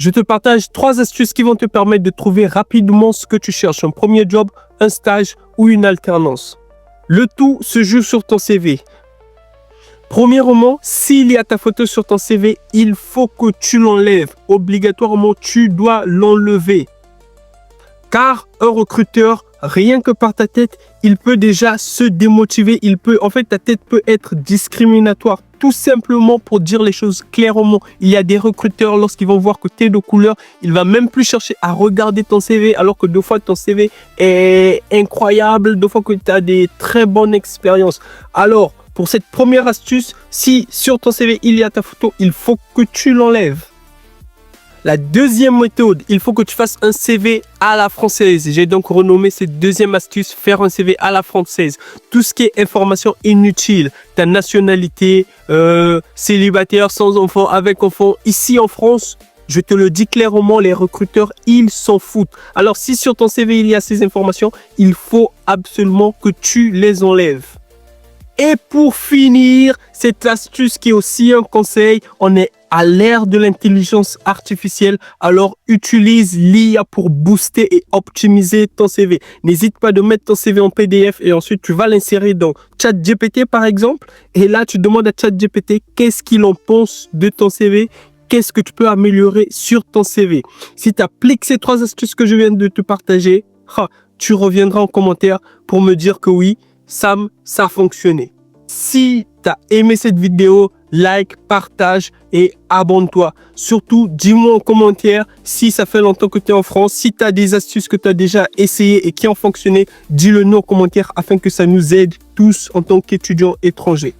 Je te partage 3 astuces qui vont te permettre de trouver rapidement ce que tu cherches. Un premier job, un stage ou une alternance. Le tout se joue sur ton CV. Premièrement, s'il y a ta photo sur ton CV, il faut que tu l'enlèves. Obligatoirement, tu dois l'enlever. Car un recruteur, rien que par ta tête, il peut déjà se démotiver. En fait, ta tête peut être discriminatoire. Tout simplement pour dire les choses clairement. Il y a des recruteurs, lorsqu'ils vont voir que tu es de couleur, il va même plus chercher à regarder ton CV, alors que 2 fois ton CV est incroyable, 2 fois que tu as des très bonnes expériences. Alors, pour cette première astuce, si sur ton CV il y a ta photo, il faut que tu l'enlèves. La deuxième méthode, il faut que tu fasses un CV à la française. J'ai donc renommé cette deuxième astuce, faire un CV à la française. Tout ce qui est information inutile, ta nationalité, célibataire, sans enfant, avec enfant, ici en France, je te le dis clairement, les recruteurs, ils s'en foutent. Alors si sur ton CV il y a ces informations, il faut absolument que tu les enlèves. Et pour finir, cette astuce qui est aussi un conseil, on est à l'ère de l'intelligence artificielle, alors utilise l'IA pour booster et optimiser ton CV. N'hésite pas de mettre ton CV en PDF et ensuite tu vas l'insérer dans ChatGPT par exemple. Et là, tu demandes à ChatGPT qu'est-ce qu'il en pense de ton CV, qu'est-ce que tu peux améliorer sur ton CV. Si tu appliques ces 3 astuces que je viens de te partager, tu reviendras en commentaire pour me dire que oui, Sam, ça a fonctionné. Si tu as aimé cette vidéo, like, partage et abonne-toi. Surtout, dis-moi en commentaire si ça fait longtemps que tu es en France. Si tu as des astuces que tu as déjà essayées et qui ont fonctionné, dis-le nous en commentaire afin que ça nous aide tous en tant qu'étudiants étrangers.